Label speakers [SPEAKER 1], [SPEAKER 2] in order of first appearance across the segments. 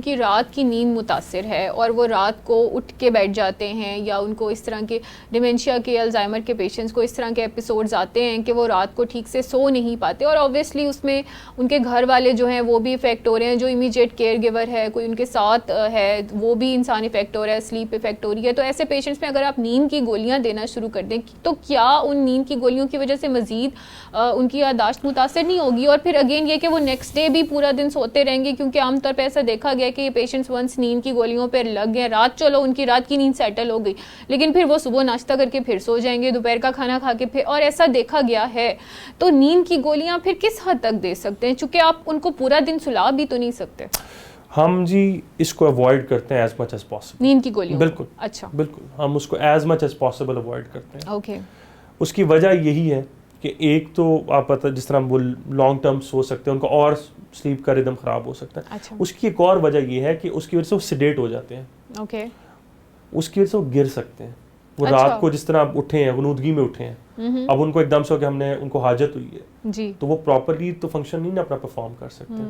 [SPEAKER 1] کی رات کی نیند متاثر ہے اور وہ رات کو اٹھ کے بیٹھ جاتے ہیں, یا ان کو اس طرح کے ڈیمنشیا کے, الزائمر کے پیشنٹس کو اس طرح کے ایپیسوڈز آتے ہیں کہ وہ رات کو ٹھیک سے سو نہیں پاتے, اور آبویسلی اس میں ان کے گھر والے جو ہیں وہ بھی افیکٹ ہو رہے ہیں, جو امیجیٹ کیئر گیور ہے, کوئی ان کے ساتھ ہے, وہ بھی انسان افیکٹ ہو رہا ہے, سلیپ افیکٹ ہو رہی ہے. تو ایسے پیشنٹس میں اگر آپ نیند کی گولیاں دینا شروع کر دیں تو کیا ان نیند کی گولیوں کی وجہ سے مزید ان کی یادداشت متاثر نہیں ہوگی؟ اور پھر اگین یہ کہ وہ نیکسٹ ڈے بھی پورا دن سوتے رہیں گے, کیونکہ عام طور پہ ایسا دیکھا گیا کہ یہ پیشنٹس ونس نیند کی گولیوں پہ لگ گئے, رات چلو ان کی رات کی نیند سیٹل ہو گئی, لیکن پھر وہ صبح ناشتہ کر کے پھر سو جائیں گے, دوپہر کا کھانا کھا کے پھر, اور ایسا دیکھا گیا ہے. تو نیند کی گولیاں پھر کس حد تک دے سکتے ہیں, چونکہ آپ ان کو پورا دن سلا بھی تو نہیں سکتے.
[SPEAKER 2] ہم جی اس کو اوائڈ کرتے ہیں ایز مچ ایز پاسبل.
[SPEAKER 1] نیند کی گولیاں
[SPEAKER 2] بالکل,
[SPEAKER 1] اچھا
[SPEAKER 2] بالکل ہم اس کو as much as possible avoid کرتے ہیں.
[SPEAKER 1] اوکے.
[SPEAKER 2] اس کی وجہ یہی ہے کہ ایک تو آپ پتہ جس طرح وہ لانگ ٹرم سو سکتے ہیں, ان کا اور سلیپ کا ردم خراب ہو سکتا ہے. اس کی ایک اور وجہ یہ ہے کہ اس کی وجہ سے وہ سیڈیٹ ہو جاتے ہیں.
[SPEAKER 1] اوکے.
[SPEAKER 2] اس کی وجہ سے وہ گر سکتے ہیں. وہ رات کو جس طرح آپ اٹھے ہیں, غنودگی میں اٹھے ہیں, اب ان کو ایک دم سے ہو کہ ہم نے ان کو حاجت ہوئی ہے
[SPEAKER 1] جی,
[SPEAKER 2] تو وہ پراپرلی تو فنکشن نہیں اپنا پرفارم کر سکتے.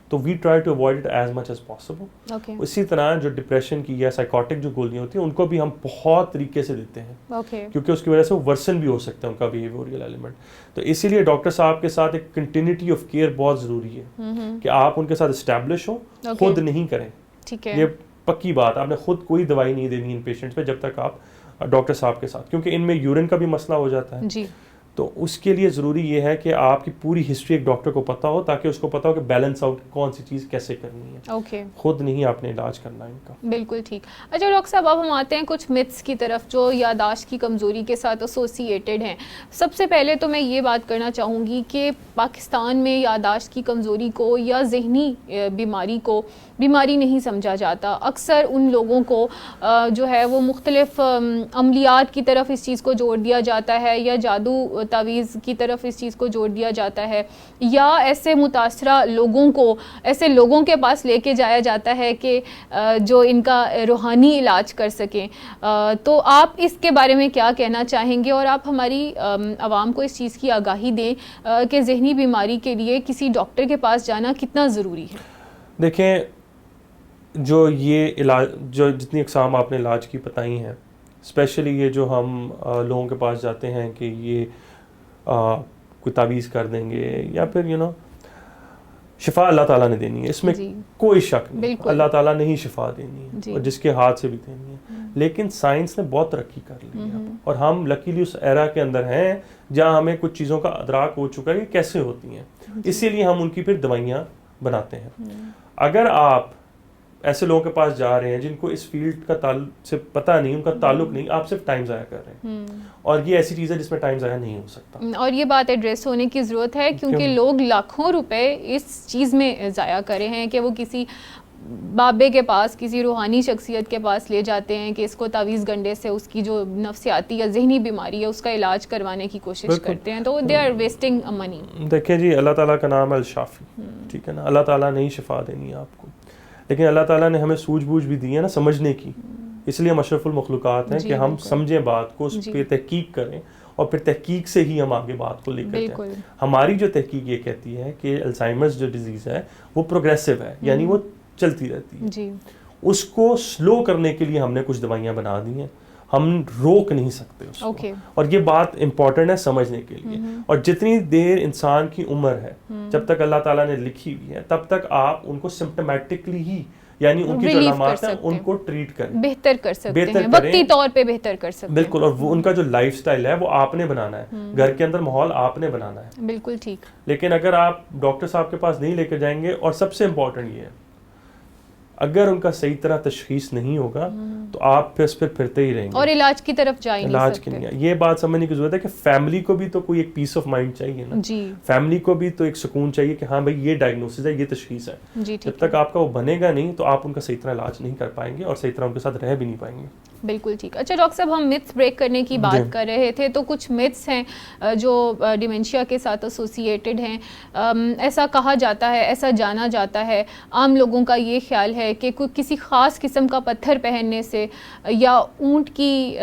[SPEAKER 2] تو we try to avoid it as much as possible. اسی طرح جو ڈپریشن کی یا سائیکوٹک جو گولیاں ہوتی ہیں ان کو بھی ہم بہت طریقے سے دیتے ہیں, کیونکہ اس کی وجہ سے وہ ورسن بھی ہو سکتا ہے ان کا بیہیویئرل ایلیمنٹ. تو اسی لیے ڈاکٹر صاحب کے ساتھ ایک کنٹینیوٹی آف کیئر بہت ضروری ہے کہ آپ ان کے ساتھ اسٹیبلش ہوں, خود نہیں کریں. یہ پکی بات, آپ نے خود کوئی دوائی نہیں دینی ان پیشنٹس پہ جب تک آپ ڈاکٹر صاحب کے ساتھ, کیونکہ ان میں یورین کا بھی مسئلہ ہو جاتا ہے جی. تو اس کے لیے ضروری یہ ہے کہ آپ کی پوری ہسٹری ایک ڈاکٹر کو پتہ ہو, تاکہ اس کو پتہ ہو کہ بیلنس آؤٹ کون سی چیز کیسے کرنی ہے.
[SPEAKER 1] اوکے.
[SPEAKER 2] خود نہیں آپ نے علاج کرنا ان کا.
[SPEAKER 1] بالکل ٹھیک. اچھا ڈاکٹر صاحب, اب ہم آتے ہیں کچھ متس کی طرف جو یادداشت کی کمزوری کے ساتھ ایسوسیٹیڈ ہیں. سب سے پہلے تو میں یہ بات کرنا چاہوں گی کہ پاکستان میں یادداشت کی کمزوری کو یا ذہنی بیماری کو بیماری نہیں سمجھا جاتا. اکثر ان لوگوں کو جو ہے وہ مختلف عملیات کی طرف اس چیز کو جوڑ دیا جاتا ہے, یا جادو تعویذ کی طرف اس چیز کو جوڑ دیا جاتا ہے, یا ایسے متاثرہ لوگوں کو ایسے لوگوں کے پاس لے کے جایا جاتا ہے کہ جو ان کا روحانی علاج کر سکیں. تو آپ اس کے بارے میں کیا کہنا چاہیں گے, اور آپ ہماری عوام کو اس چیز کی آگاہی دیں کہ ذہنی بیماری کے لیے کسی ڈاکٹر کے پاس جانا کتنا ضروری ہے؟
[SPEAKER 2] دیکھیں, جو یہ علاج جو جتنی اقسام آپ نے علاج کی بتائی ہیں, اسپیشلی یہ جو ہم لوگوں کے پاس جاتے ہیں کہ یہ کوئی تعویذ کر دیں گے یا پھر شفا اللہ تعالیٰ نے دینی ہے, اس میں کوئی شک نہیں, اللہ تعالیٰ نے ہی شفا دینی ہے اور جس کے ہاتھ سے بھی دینی ہے. لیکن سائنس نے بہت ترقی کر لی ہے اور ہم لکیلی اس ایرا کے اندر ہیں جہاں ہمیں کچھ چیزوں کا ادراک ہو چکا ہے کہ کیسے ہوتی ہیں, اسی لیے ہم ان کی پھر دوائیاں بناتے ہیں. اگر آپ ایسے لوگوں کے پاس جا رہے ہیں جن کو اس فیلڈ کا سے پتہ نہیں, ان کا تعلق نہیں, آپ صرف ٹائم ضائع کر رہے ہیں, اور یہ ایسی چیز ہے جس میں ٹائم ضائع نہیں ہو سکتا.
[SPEAKER 1] اور یہ بات ایڈریس ہونے کی ضرورت ہے, کیونکہ لوگ لاکھوں روپے اس چیز میں ضائع کر رہے ہیں کہ وہ کسی بابے کے پاس, کسی روحانی شخصیت کے پاس لے جاتے ہیں کہ اس کو تعویذ گنڈے سے اس کی جو نفسیاتی یا ذہنی بیماری ہے اس کا علاج کروانے کی کوشش کرتے ہیں. تو دے آر ویسٹنگ منی.
[SPEAKER 2] دیکھیں جی, اللہ تعالیٰ کا نام ہے الشافی, ٹھیک ہے نا, اللہ تعالیٰ نے ہی شفا دینی ہے آپ کو, لیکن اللہ تعالیٰ نے ہمیں سوجھ بوجھ بھی دی ہے نا سمجھنے کی, اس لیے ہم اشرف المخلوقات ہیں کہ ہم سمجھیں بات کو, اس پہ تحقیق کریں, اور پھر تحقیق سے ہی ہم آگے بات کو لے کر جائیں. ہماری جو تحقیق یہ کہتی ہے کہ الزائمرز جو ڈیزیز ہے وہ پروگریسو ہے, یعنی وہ چلتی رہتی ہے. اس کو سلو کرنے کے لیے ہم نے کچھ دوائیاں بنا دی ہیں, ہم روک نہیں سکتے اس کو. اور یہ بات امپورٹنٹ ہے سمجھنے کے لیے. اور جتنی دیر انسان کی عمر ہے, جب تک اللہ تعالیٰ نے لکھی ہوئی ہے, تب تک آپ ان کو سمپٹمیٹکلی ہی, یعنی ان کی جو علامات ہیں ان کو ٹریٹ کریں,
[SPEAKER 1] بہتر کر سکتے ہیں, وقتی طور پہ بہتر کر سکتے ہیں.
[SPEAKER 2] بالکل. اور وہ ان کا جو لائف سٹائل ہے وہ آپ نے بنانا ہے, گھر کے اندر ماحول آپ نے بنانا ہے.
[SPEAKER 1] بالکل ٹھیک.
[SPEAKER 2] لیکن اگر آپ ڈاکٹر صاحب کے پاس نہیں لے کے جائیں گے, اور سب سے امپورٹنٹ یہ ہے اگر ان کا صحیح طرح تشخیص نہیں ہوگا تو آپ پھرتے ہی رہیں گے,
[SPEAKER 1] اور علاج کی طرف جا ہی نہیں سکتے.
[SPEAKER 2] یہ بات سمجھنے کی ضرورت ہے کہ فیملی کو بھی تو کوئی ایک پیس آف مائنڈ چاہیے نا, فیملی کو بھی تو ایک سکون چاہیے کہ ہاں بھائی یہ ڈائگنوسس ہے, یہ تشخیص ہے. جب تک آپ کا وہ بنے گا نہیں تو آپ ان کا صحیح طرح علاج نہیں کر پائیں گے, اور صحیح طرح ان کے ساتھ رہ بھی نہیں پائیں گے.
[SPEAKER 1] بالکل ٹھیک. اچھا ڈاکٹر صاحب, ہم متس بریک کرنے کی بات کر رہے تھے, تو کچھ متس ہیں جو ڈیمنشیا کے ساتھ ایسوسیٹیڈ ہیں. ایسا کہا جاتا ہے, ایسا جانا جاتا ہے, عام لوگوں کا یہ خیال ہے ہے کہ کوئی کسی خاص قسم کا پتھر پہننے سے یا اونٹ کی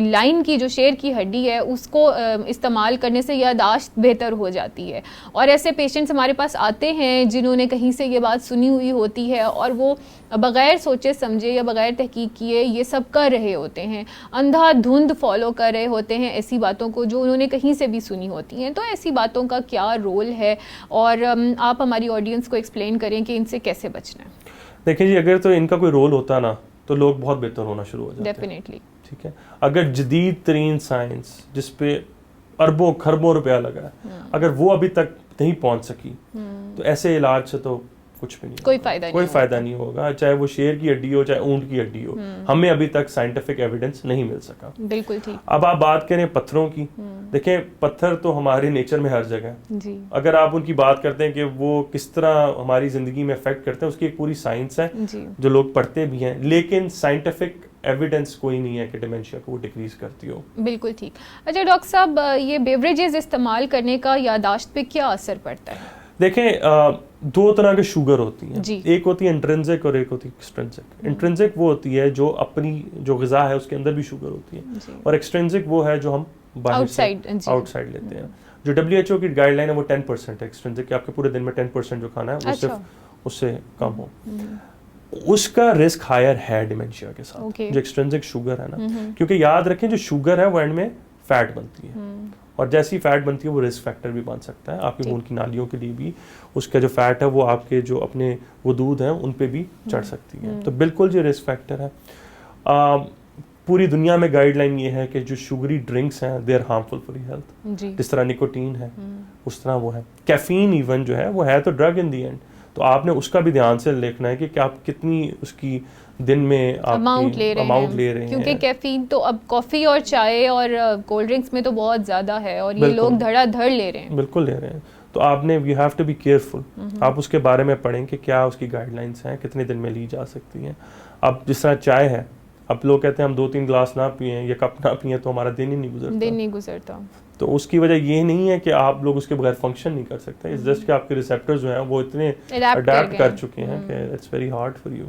[SPEAKER 1] لائن کی جو شیر کی ہڈی ہے اس کو استعمال کرنے سے یادداشت بہتر ہو جاتی ہے. اور ایسے پیشنٹس ہمارے پاس آتے ہیں جنہوں نے کہیں سے یہ بات سنی ہوئی ہوتی ہے اور وہ بغیر سوچے سمجھے یا بغیر تحقیق کیے یہ سب کر رہے ہوتے ہیں, اندھا دھند فالو کر رہے ہوتے ہیں ایسی باتوں کو جو انہوں نے کہیں سے بھی سنی ہوتی ہیں. تو ایسی باتوں کا کیا رول ہے اور آپ ہماری آڈینس کو ایکسپلین کریں کہ ان سے کیسے بچنا ہے.
[SPEAKER 2] دیکھیں جی, اگر تو ان کا کوئی رول ہوتا نا تو لوگ بہت بہتر ہونا شروع ہو جاتے ہیں.
[SPEAKER 1] ڈیفینیٹلی.
[SPEAKER 2] ٹھیک ہے, اگر جدید ترین سائنس جس پہ اربوں کھربوں روپیہ لگا ہے اگر وہ ابھی تک نہیں پہنچ سکی تو ایسے علاج سے تو کچھ بھی نہیں, کوئی فائدہ نہیں ہوگا, چاہے وہ شیر کی ہڈی ہو چاہے اونٹ کی ہڈی ہو. ہمیں ابھی تک سائنٹیفک ایویڈنس نہیں مل سکا.
[SPEAKER 1] بالکل ٹھیک.
[SPEAKER 2] اب آپ بات کریں پتھروں کی, دیکھیں پتھر تو ہمارے نیچر میں ہر جگہ ہے. اگر آپ ان کی بات کرتے ہیں کہ وہ کس طرح ہماری زندگی میں افیکٹ کرتے ہیں اس کی ایک پوری سائنس ہے جو لوگ پڑھتے بھی ہیں, لیکن سائنٹیفک ایویڈنس کوئی نہیں ہے کہ ڈیمینشیا کو وہ ڈیکریز کرتی ہو.
[SPEAKER 1] بالکل ٹھیک. اچھا ڈاکٹر صاحب, یہ بیوریجز استعمال کرنے کا یادداشت پہ کیا اثر پڑتا ہے؟
[SPEAKER 2] دیکھیں دو طرح کے شوگر ہوتی ہیں, ایک ہوتی ہے انٹرنزک اور ایک ہوتی ہے ایکسٹرنزک. انٹرنزک وہ ہوتی ہے جو اپنی جو غذا ہے اس کے اندر بھی شوگر ہوتی ہے, اور ایکسٹرنزک وہ ہے جو ہم باہر سے آؤٹ سائڈ لیتے ہیں. جو WHO کی گائیڈ لائن ہے وہ 10% ہے ایکسٹرنزک, کہ آپ کے پورے دن میں 10% جو کھانا ہے وہ صرف اس سے کم ہو. اس کا رسک ہائر ہے ڈیمینشیا کے ساتھ, جو ایکسٹرنزک شوگر ہے نا, کیونکہ یاد رکھیں جو شوگر ہے وہ اینڈ میں فیٹ بنتی ہے, اور جیسی فیٹ بنتی ہے وہ رسک فیکٹر بھی بن سکتا ہے آپ کی خون کی نالیوں کے لیے بھی. اس کا جو فیٹ ہے وہ آپ کے جو اپنے ودود ہیں ان پہ بھی چڑھ سکتی ہے, تو بالکل جو رسک فیکٹر ہے. پوری دنیا میں گائیڈ لائن یہ ہے کہ جو شوگری ڈرنکس ہیں they are harmful for health, جس طرح نکوٹین ہے اس طرح وہ ہے. کیفین ایون جو ہے وہ ہے تو ڈرگ ان دی اینڈ, تو آپ نے اس کا بھی دھیان سے دیکھنا ہے کہ آپ کتنی اس کی دن میں اماؤنٹ لے رہے ہیں,
[SPEAKER 1] کیونکہ کیفین تو اب کافی اور چائے اور کولڈ ڈرنکس میں تو بہت زیادہ ہے اور یہ لوگ دھڑا دھڑ لے رہے ہیں.
[SPEAKER 2] بالکل لے رہے ہیں, تو آپ نے you have to be careful. آپ اس کے بارے میں پڑھیں کہ کیا اس کی گائیڈ لائنس ہیں, کتنے دن میں لی جا سکتی ہیں. اب جس طرح چائے ہے, اب لوگ کہتے ہیں ہم 2-3 گلاس نہ پئیں یا کپ نہ پئیں تو ہمارا دن ہی نہیں گزرتا. تو اس کی وجہ یہ نہیں ہے کہ آپ لوگ اس کے بغیر فنکشن نہیں کر سکتے, اٹس جسٹ کہ آپ کے ریسیپٹرز جو ہیں وہ اتنے اڈیپٹ کر چکے ہیں کہ it's very hard for you.